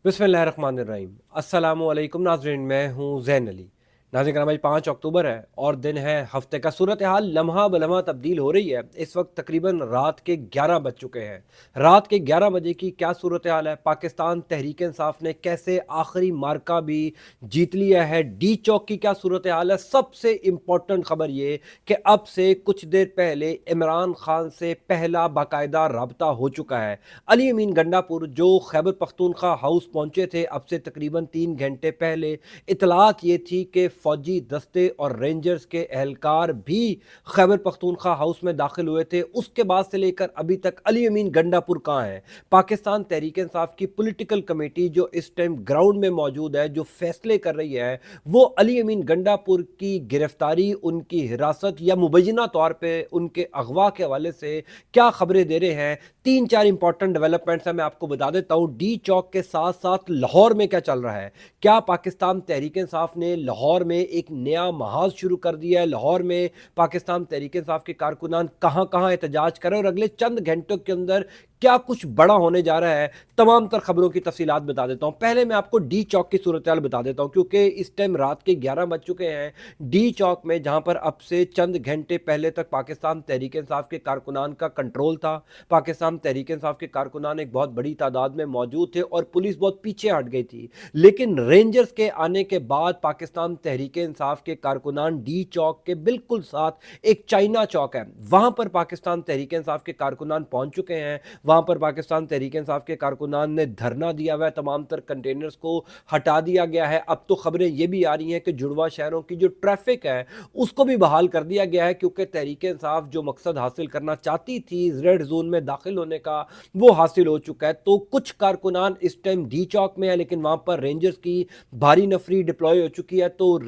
बिस्मिल्लाहिर्रहमानिर्रहीम। अस्सलामु अलैकुम नाज़रीन, मैं हूँ ज़ैन अली। नाज़रीन कराम, आज 5 अक्टूबर है और दिन है हफ्ते का। सूरत हाल लम्हा ब लम्हा तब्दील हो रही है। इस वक्त तकरीबन रात के 11 बज चुके हैं। रात के 11 बजे की क्या सूरत हाल है? पाकिस्तान तहरीक इंसाफ ने कैसे आखिरी मार्का भी जीत लिया है? डी चौक की क्या सूरत हाल है? सबसे इम्पोर्टेंट खबर ये कि अब से कुछ देर पहले इमरान खान से पहला बाकायदा रब्ता हो चुका है। अली अमीन गंडापुर जो खैबर पख्तूनख्वा हाउस पहुंचे थे अब से तकरीबन 3 घंटे पहले, इतलात ये थी कि फौजी दस्ते और रेंजर्स के एहलकार भी खैबर पख्तूनख्वा हाउस में दाखिल हुए थे। उसके बाद से लेकर अभी तक अली अमीन गंडापुर कहाँ है? पाकिस्तान तहरीक इंसाफ की पॉलिटिकल कमेटी जो इस टाइम ग्राउंड में मौजूद है, जो फैसले कर रही है, वो अली अमीन गंडापुर की गिरफ्तारी, उनकी हिरासत या मुबैना तौर पर उनके अगवा के हवाले से क्या खबरें दे रहे हैं। 3-4 इंपॉर्टेंट डेवलपमेंट्स हैं, मैं आपको बता देता हूं। डी चौक के साथ साथ लाहौर में क्या चल रहा है? क्या पाकिस्तान तहरीक इंसाफ ने लाहौर में एक नया महाज शुरू कर दिया है? लाहौर में पाकिस्तान तहरीक इंसाफ के कारकुनान कहां कहां एहतजाज करें और अगले चंद घंटों के अंदर क्या कुछ बड़ा होने जा रहा है? तमाम तर खबरों की तफसीलात बता देता हूं। पहले मैं आपको डी चौक की सूरत हाल बता देता हूं, क्योंकि इस टाइम रात के 11 बज चुके हैं। डी चौक में जहां पर अब से चंद घंटे पहले तक पाकिस्तान तहरीक इंसाफ के कारकुनान का कंट्रोल था, पाकिस्तान तहरीक इंसाफ के कारकुनान एक बहुत बड़ी तादाद में मौजूद थे और पुलिस बहुत पीछे हट गई थी। लेकिन रेंजर्स के आने के बाद पाकिस्तान तहरीक इंसाफ के कारकुनान डी चौक के बिल्कुल साथ एक चाइना चौक है, वहां पर पाकिस्तान तहरीक इंसाफ के कारकुनान पहुंच चुके हैं। वहां पर पाकिस्तान तहरीक इंसाफ के कारकुनान ने धरना दिया हुआ है, तमाम तर कंटेनर्स को हटा दिया गया है। अब तो खबरें ये भी आ रही हैं कि जुड़वा शहरों की जो ट्रैफिक है उसको भी बहाल कर दिया गया है, क्योंकि तहरीक इंसाफ जो मकसद हासिल करना चाहती थी रेड जोन में दाखिल होने का, वो हासिल हो चुका है। तो कुछ कारकुनान इस टाइम डी चौक में है, लेकिन वहां पर रेंजर्स की भारी नफरी डिप्लॉय हो चुकी है। तो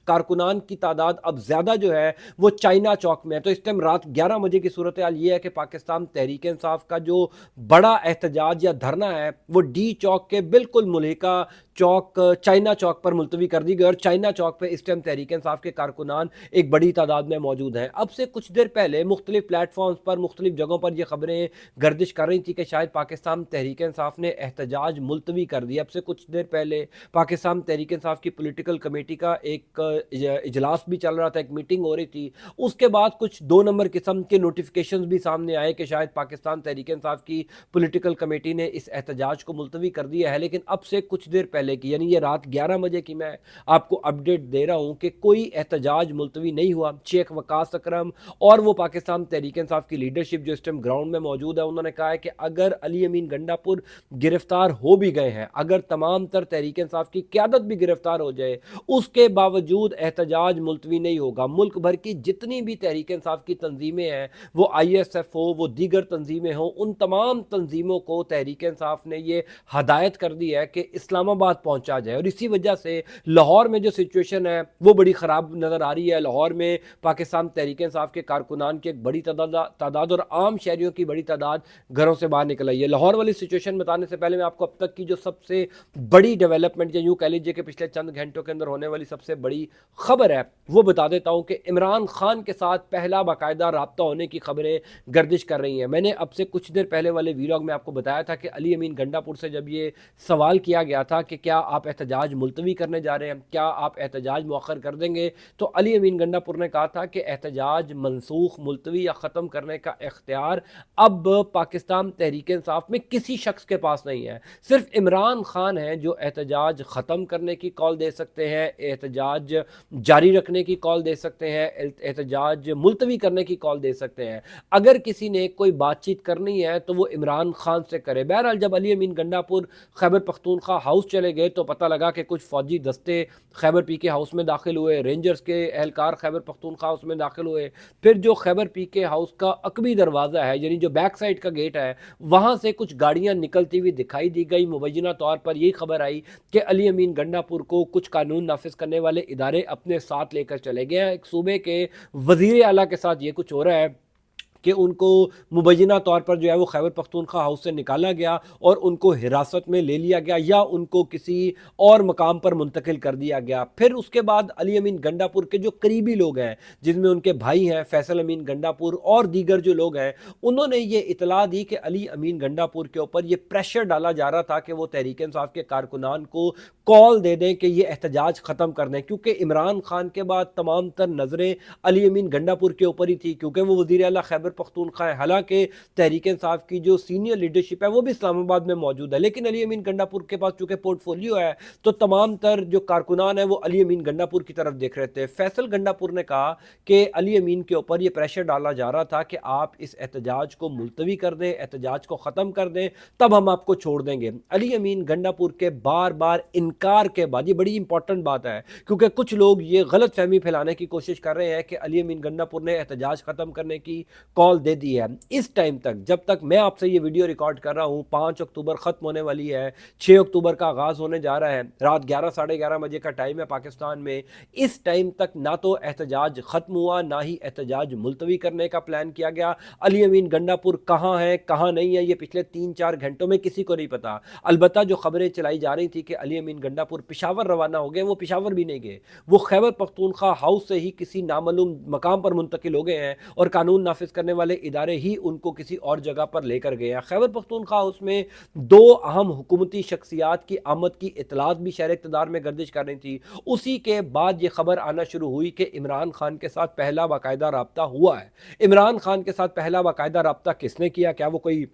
कारकुनान की तादाद अब ज्यादा जो है वो चाइना चौक में है। तो इस टाइम रात 11 बजे की सूरत हाल ये है कि पाकिस्तान तहरीक इंसाफ का जो बड़ा एहतजाज या धरना है वो डी चौक के बिल्कुल मुल्हिका चौक चाइना चौक पर मुलतवी कर दी गई, और चाइना चौक पर इस टाइम तहरीक इंसाफ के कारकुनान एक बड़ी तादाद में मौजूद हैं। अब से कुछ देर पहले मुख्तलिफ प्लेटफॉर्म्स पर, मुख्तलिफ जगहों पर यह खबरें गर्दिश कर रही थी कि शायद पाकिस्तान तहरीक इंसाफ ने एहतजाज मुलतवी कर दिया। अब से कुछ देर पहले पाकिस्तान तहरीक इंसाफ की पॉलिटिकल कमेटी का एक इजलास भी चल रहा था, एक मीटिंग हो रही थी। उसके बाद कुछ 2 नंबर किस्म के नोटिफिकेशन भी सामने आए कि शायद पाकिस्तान तहरीक इंसाफ की पॉलिटिकल कमेटी ने इस एहतजाज को मुलतवी कर दिया है। लेकिन अब से कुछ देर पहले की, यानी ये रात 11 बजे की मैं आपको अपडेट दे रहा हूं कि कोई एहतजाज मुलतवी नहीं हुआ। शेख वकास अकरम और वो पाकिस्तान तहरीक इंसाफ की लीडरशिप जो इस टाइम ग्राउंड में मौजूद है, उन्होंने कहा है कि अगर अली अमीन गंडापुर गिरफ्तार हो भी गए हैं, अगर तमाम तर तहरीक इंसाफ की क्यादत भी गिरफ्तार हो जाए, उसके बावजूद एहतजाज मुलतवी नहीं होगा। मुल्क भर की जितनी भी तहरीक इंसाफ की तंजीमें हैं, वो ISF हो, वो दीगर तंजीमें हो, उन तमाम तंजीमों को तहरीक इंसाफ ने ये हदायत कर दी है कि इस्लामाबाद पहुंचा जाए। और इसी वजह से लाहौर में जो सिचुएशन है वो बड़ी ख़राब नज़र आ रही है। लाहौर में पाकिस्तान तहरीक इंसाफ के कारकुनान की एक बड़ी तादाद और आम शहरियों की बड़ी तादाद घरों से बाहर निकल आई है। लाहौर वाली सिचुएशन बताने से पहले मैं आपको अब तक की जो सबसे बड़ी डेवलपमेंट, या यूँ कह लीजिए कि पिछले चंद घंटों के अंदर होने वाली सबसे बड़ी खबर है वो बता देता हूँ कि इमरान खान के साथ पहला बाकायदा रब्ता होने की खबरें गर्दिश कर रही हैं। मैंने अब से कुछ देर पहले वाले वीलॉग में आपको बताया था कि अली अमीन गंडापुर से जब ये सवाल किया गया था कि क्या आप एहतजाज मुलतवी करने जा रहे हैं, क्या आप एहतजाज मौखर कर देंगे, तो अली अमीन गंडापुर ने कहा था कि एहतजाज मनसूख, मुलतवी या ख़त्म करने का इख्तियार अब पाकिस्तान तहरीक इंसाफ में किसी शख्स के पास नहीं है। सिर्फ इमरान खान है जो एहतजाज ख़त्म करने की कॉल दे सकते हैं, एहतजाज जारी रखने की कॉल दे सकते हैं, एहतजाज मुलतवी करने की कॉल दे सकते हैं। अगर किसी ने कोई बातचीत करनी है तो वो इमरान खान से करे। बहरहाल जब अली अमीन गंडापुर खैबर पख्तूनख्वा हाउस चले गए तो पता लगा कि कुछ फौजी दस्ते खैबर पीके हाउस में दाखिल हुए, रेंजर्स के एहलकार खैबर पख्तूनख्वा हाउस में दाखिल हुए। फिर जो खैबर पीके हाउस का अकबी दरवाज़ा है, यानी जो बैक साइड का गेट है, वहाँ से कुछ गाड़ियाँ निकलती हुई दिखाई दी गई। मुबैना तौर पर यही खबर आई कि अली अमीन गंडापुर को कुछ कानून नाफिज करने वाले इदारे अपने साथ लेकर चले गए हैं। एक सूबे के वजीर आला के साथ ये कुछ हो रहा है کہ ان کو مبینہ طور پر جو ہے وہ خیبر پختونخوا ہاؤس سے نکالا گیا اور ان کو حراست میں لے لیا گیا یا ان کو کسی اور مقام پر منتقل کر دیا گیا۔ پھر اس کے بعد علی امین گنڈا پور کے جو قریبی لوگ ہیں، جن میں ان کے بھائی ہیں فیصل امین گنڈا پور اور دیگر جو لوگ ہیں، انہوں نے یہ اطلاع دی کہ علی امین گنڈا پور کے اوپر یہ پریشر ڈالا جا رہا تھا کہ وہ تحریک انصاف کے کارکنان کو کال دے دیں کہ یہ احتجاج ختم کر دیں، کیونکہ عمران خان کے بعد تمام تر نظریں علی امین گنڈا پور کے اوپر ہی تھی، کیونکہ وہ وزیر اعلیٰ خیبر پختونخوا ہے۔ حالانکہ تحریک انصاف کی جو سینئر لیڈرشپ ہے وہ بھی اسلام آباد میں موجود ہے، لیکن علی امین گنڈا پور کے پاس چونکہ پورٹ فولیو ہے تو تمام تر جو کارکنان ہیں وہ علی امین گنڈا پور کی طرف دیکھ رہے تھے۔ فیصل گنڈا پور نے کہا کہ علی امین کے اوپر یہ پریشر ڈالا جا رہا تھا کہ آپ اس احتجاج کو ملتوی کر دیں، احتجاج کو ختم کر دیں، تب ہم آپ کو چھوڑ دیں گے۔ علی امین گنڈا پور کے بار بار انکار کے بعد، یہ بڑی امپورٹنٹ بات ہے کیونکہ کچھ لوگ یہ غلط فہمی پھیلانے کی کوشش کر رہے ہیں کہ علی امین گنڈا پور نے احتجاج ختم کرنے کی کال دے دی ہے۔ اس ٹائم تک، جب تک میں آپ سے یہ ویڈیو ریکارڈ کر رہا ہوں، 5 اکتوبر ختم ہونے والی ہے، 6 اکتوبر کا آغاز ہونے جا رہا ہے، رات 11 ساڑھے 11 بجے کا ٹائم ہے پاکستان میں، اس ٹائم تک نہ تو احتجاج ختم ہوا نہ ہی احتجاج ملتوی کرنے کا پلان کیا گیا۔ علی امین گنڈا پور کہاں ہے کہاں نہیں ہے یہ پچھلے 3-4 گھنٹوں میں کسی کو نہیں پتا۔ البتہ جو خبریں چلائی جا رہی تھی کہ علی امین گنڈا پور پشاور روانہ ہو گئے، وہ پشاور بھی نہیں گئے، وہ خیبر پختونخوا ہاؤس سے ہی کسی نامعلوم مقام پر منتقل ہو گئے ہیں اور قانون نافذ کرنے والے ادارے ہی ان کو کسی اور جگہ پر لے کر گئے ہیں۔ خیبر پختونخوا ہاؤس میں 2 اہم حکومتی شخصیات کی آمد کی اطلاعات بھی شہر اقتدار میں گردش کر رہی تھی۔ اسی کے بعد یہ خبر آنا شروع ہوئی کہ عمران خان کے ساتھ پہلا باقاعدہ رابطہ ہوا ہے۔ عمران خان کے ساتھ پہلا باقاعدہ رابطہ کس نے کیا؟ کیا وہ کوئی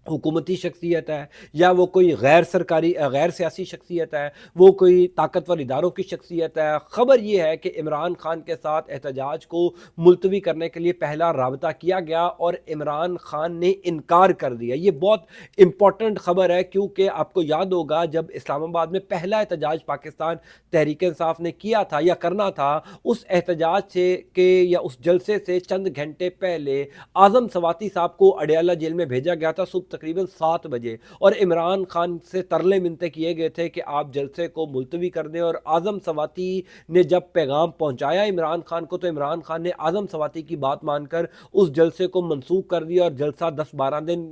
حکومتی شخصیت ہے یا وہ کوئی غیر سرکاری غیر سیاسی شخصیت ہے، وہ کوئی طاقتور اداروں کی شخصیت ہے؟ خبر یہ ہے کہ عمران خان کے ساتھ احتجاج کو ملتوی کرنے کے لیے پہلا رابطہ کیا گیا اور عمران خان نے انکار کر دیا۔ یہ بہت امپورٹنٹ خبر ہے کیونکہ آپ کو یاد ہوگا جب اسلام آباد میں پہلا احتجاج پاکستان تحریک انصاف نے کیا تھا یا کرنا تھا، اس احتجاج سے یا اس جلسے سے چند گھنٹے پہلے اعظم سواتی صاحب کو اڈیالہ جیل میں بھیجا گیا تھا صبح تقریباً 7 بجے، اور عمران خان سے ترلے منتے کیے گئے تھے کہ آپ جلسے کو ملتوی کر دیں، اور اعظم سواتی نے جب پیغام پہنچایا عمران خان کو تو عمران خان نے اعظم سواتی کی بات مان کر اس جلسے کو منسوخ کر دیا اور جلسہ 10-12 دن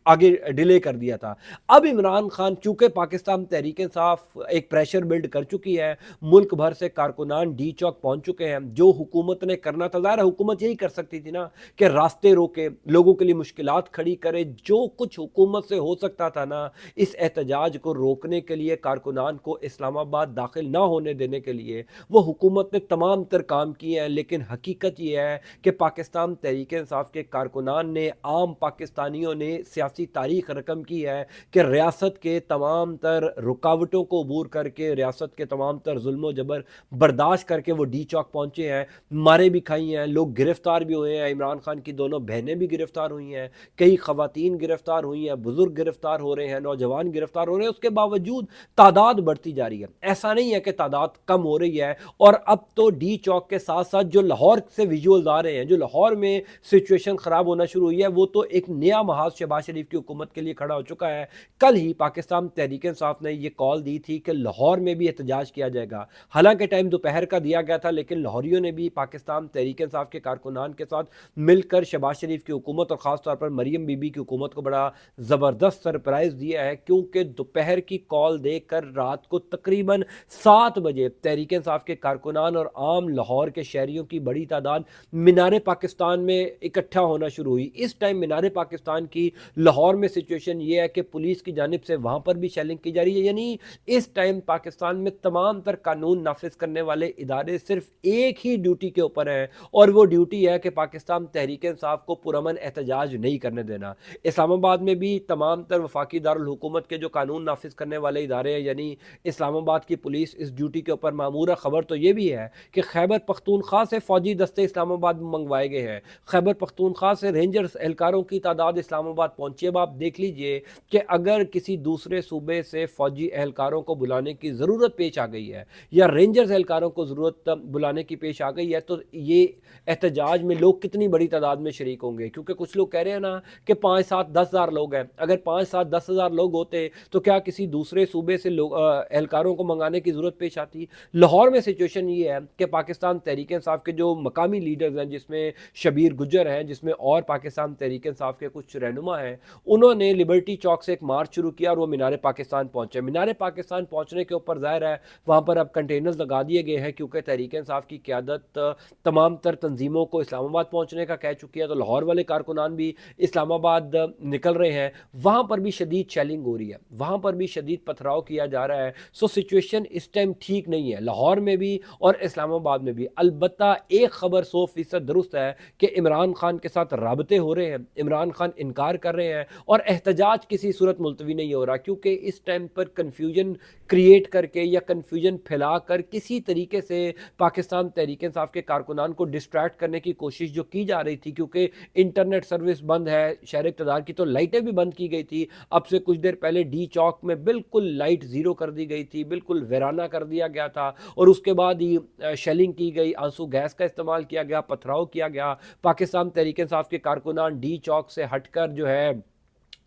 آگے ڈیلے کر دیا تھا۔ اب عمران خان چونکہ پاکستان تحریک انصاف ایک پریشر بلڈ کر چکی ہے، ملک بھر سے کارکنان ڈی چوک پہنچ چکے ہیں، جو حکومت نے کرنا تھا، ظاہر حکومت یہی کر سکتی تھی نا کہ راستے روکے، لوگوں کے لیے مشکلات کھڑی کرے، جو کچھ حکومت سے ہو سکتا تھا نا اس احتجاج کو روکنے کے لیے، کارکنان کو اسلام آباد داخل نہ ہونے دینے کے لیے، وہ حکومت نے تمام تر کام کیے ہیں۔ لیکن حقیقت یہ ہے کہ پاکستان تحریک انصاف کے کارکنان نے، عام پاکستانیوں نے سیاسی تاریخ رقم کی ہے کہ ریاست کے تمام تر رکاوٹوں کو عبور کر کے، ریاست کے تمام تر ظلم و جبر برداشت کر کے وہ ڈی چوک پہنچے ہیں، مارے بھی کھائی ہیں، لوگ گرفتار بھی ہوئے ہیں، عمران خان کی دونوں بہنیں بھی گرفتار ہوئی ہیں، کئی خواتین گرفتار ہوئی ہیں، بزرگ گرفتار ہو رہے ہیں، نوجوان گرفتار ہو رہے ہیں، اس کے باوجود تعداد بڑھتی جا رہی ہے۔ ایسا نہیں ہے کہ تعداد کم ہو رہی ہے، اور اب تو ڈی چوک کے ساتھ ساتھ جو لاہور سے ویژولز آ رہے ہیں، جو لاہور میں سچویشن خراب ہونا شروع ہوئی ہے، وہ تو ایک نیا محاذ شہباز شریف کی حکومت کے لیے کھڑا ہو چکا ہے۔ کل ہی پاکستان تحریک انصاف نے یہ کال دی تھی کہ لاہور میں بھی احتجاج کیا جائے گا، حالانکہ ٹائم دوپہر کا دیا گیا تھا، لیکن لاہوریوں نے بھی پاکستان تحریک انصاف کے کارکنان کے ساتھ مل کر شہباز شریف کی حکومت اور خاص طور پر مریم بی بی کی حکومت کو بڑا زبردست سرپرائز دیا ہے، کیونکہ دوپہر کی کال دے کر رات کو تقریباً 7 بجے تحریک انصاف کے کارکنان اور عام لاہور کے شہریوں کی بڑی تعداد مینار پاکستان میں اکٹھا ہونا شروع ہوئی۔ اس ٹائم مینار پاکستان کی لاہور میں سچویشن یہ ہے کہ پولیس کی جانب سے وہاں پر بھی شیلنگ کی جا رہی ہے، یعنی اس ٹائم پاکستان میں تمام تر قانون نافذ کرنے والے ادارے صرف ایک ہی ڈیوٹی کے اوپر ہیں، اور وہ ڈیوٹی ہے کہ پاکستان تحریک انصاف کو پرامن احتجاج نہیں کرنے دینا۔ اسلام آباد میں بھی تمام تر وفاقی دارالحکومت کے جو قانون نافذ کرنے والے ادارے ہیں، یعنی اسلام آباد کی پولیس اس ڈیوٹی کے اوپر مامور ہے۔ خبر تو یہ بھی ہے کہ خیبر پختونخوا سے فوجی دستے اسلام آباد میں منگوائے گئے ہیں، خیبر پختونخوا سے رینجرز اہلکاروں کی تعداد اسلام آباد पहुंची। अब आप देख लीजिए कि अगर किसी दूसरे सूबे से फौजी एहलकारों को बुलाने की ज़रूरत पेश आ गई है या रेंजर्स एहलकारों को ज़रूरत बुलाने की पेश आ गई है, तो ये एहतजाज में लोग कितनी बड़ी तादाद में शरीक होंगे। क्योंकि कुछ लोग कह रहे हैं ना कि 5-7-10 हज़ार लोग हैं। अगर 5-7-10 हज़ार लोग होते तो क्या किसी दूसरे सूबे से लोग एहलकारों को मंगाने की ज़रूरत पेश आती। लाहौर में सिचुएशन ये है कि पाकिस्तान तहरीक इंसाफ के जो मकामी लीडर्स हैं, जिसमें शबीर गुज्जर हैं, जिसमें और पाकिस्तान तहरीक इंसाफ के कुछ रहनुमा हैं, उन्होंने लिबर्टी चौक से एक मार्च शुरू किया और वो मीनार पाकिस्तान पहुंचे। मीनार पाकिस्तान पहुंचने के ऊपर जाहिर है वहाँ पर अब कंटेनर्स लगा दिए गए हैं, क्योंकि तहरीक इंसाफ की क़यादत तमाम तर तंजीमों को इस्लामाबाद पहुँचने का कह चुकी है। तो लाहौर वाले कारकुनान भी इस्लामाबाद निकल रहे हैं, वहाँ पर भी शदीद शेलिंग हो रही है, वहाँ पर भी शदीद पथराव किया जा रहा है। सो सिचुएशन इस टाइम ठीक नहीं है लाहौर में भी और इस्लामाबाद में भी। अलबत्ता एक खबर 100% दुरुस्त है कि इमरान खान के साथ राबते हो रहे हैं, इमरान खान इनकार कर रहे हैं और एहतजाज किसी सूरत मुलतवी नहीं हो रहा, क्योंकि इस टाइम पर कन्फ्यूजन क्रिएट करके या कन्फ्यूजन फैला कर किसी तरीके से पाकिस्तान तहरीक इंसाफ के कारकुनान को डिस्ट्रैक्ट करने की कोशिश जो की जा रही थी, क्योंकि इंटरनेट सर्विस बंद है, शहर इक़्तिदार की तो लाइटें भी बंद की गई थी। अब से कुछ देर पहले डी चौक में बिल्कुल लाइट ज़ीरो कर दी गई थी, बिल्कुल वीराना कर दिया गया था और उसके बाद ही शेलिंग की गई, आंसू गैस का इस्तेमाल किया गया, पथराव किया गया। पाकिस्तान तहरीक इंसाफ के कारकुनान डी चौक से हटकर जो है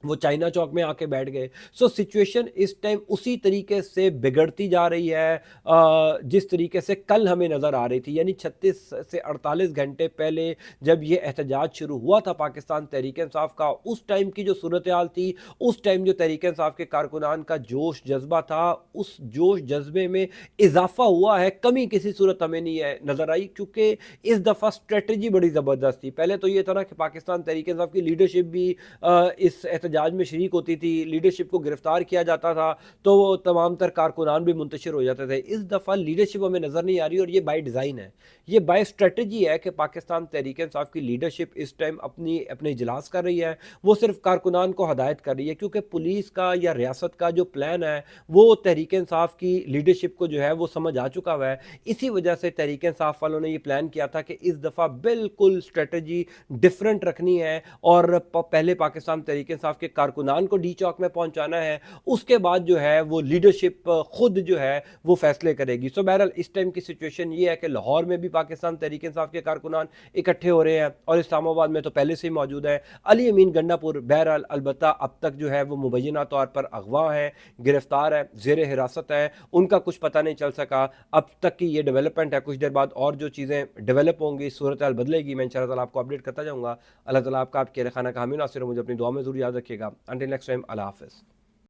वो चाइना चौक में आके बैठ गए। सो सिचुएशन इस टाइम उसी तरीके से बिगड़ती जा रही है जिस तरीके से कल हमें नज़र आ रही थी। यानी 36 से 48 घंटे पहले जब ये एहतजाज शुरू हुआ था पाकिस्तान तहरीक इंसाफ का, उस टाइम की जो सूरत हाल थी, उस टाइम जो तहरीक इंसाफ के कारकुनान का जोश जज्बा था, उस जोश जज्बे में इजाफा हुआ है, कमी किसी सूरत हमें नहीं है नज़र आई। क्योंकि इस दफ़ा स्ट्रेटजी बड़ी ज़बरदस्त थी। पहले तो ये था ना कि पाकिस्तान तहरीक इंसाफ की लीडरशिप भी इस एहतजाज में शरीक होती थी, लीडरशिप को गिरफ्तार किया जाता था तो वो तमाम तर कारकुनान भी मुंतशिर हो जाते थे। इस दफ़ा लीडरशिप हमें नज़र नहीं आ रही और ये बाय डिज़ाइन है, ये बाय स्ट्रेटजी है कि पाकिस्तान तहरीक इंसाफ की लीडरशिप इस टाइम अपने इजलास कर रही है, वो सिर्फ कारकुनान को हदायत कर रही है। क्योंकि पुलिस का या रियासत का जो प्लान है वो तहरीक इंसाफ की लीडरशिप को जो है वो समझ आ चुका हुआ है। इसी वजह से तहरीक इंसाफ वालों ने ये प्लान किया था कि इस दफ़ा बिल्कुल स्ट्रेटजी डिफरेंट रखनी है और पहले पाकिस्तान तहरीक इंसाफ के कारकुनान को डी चौक में पहुंचाना है, उसके बाद जो है वो लीडरशिप खुद जो है वो फैसले करेगी। सो बहरहाल इस टाइम की सिचुएशन ये है कि लाहौर में भी पाकिस्तान तहरीक इंसाफ के कारकुनान इकट्ठे हो रहे हैं और इस्लामाबाद में तो पहले से ही मौजूद है। अली अमीन गंडापुर बहरहाल अलबत्ता अब तक जो है वो मुबैना तौर पर अगवा है, गिरफ्तार है, ज़ेर हिरासत है, उनका कुछ पता नहीं चल सका। अब तक की ये डेवलपमेंट है, कुछ देर बाद और जो चीज़ें डेवलप होंगी, सूरत हाल बदलेगी, मैं इंशाअल्लाह ताला आपको अपडेट करता जाऊँगा। अल्लाह ताला आपका आपके खाना का हामी नासिर, मुझे अपनी दुआ में ज़रूर याद रखिएगा। Until next time, Allah Hafiz.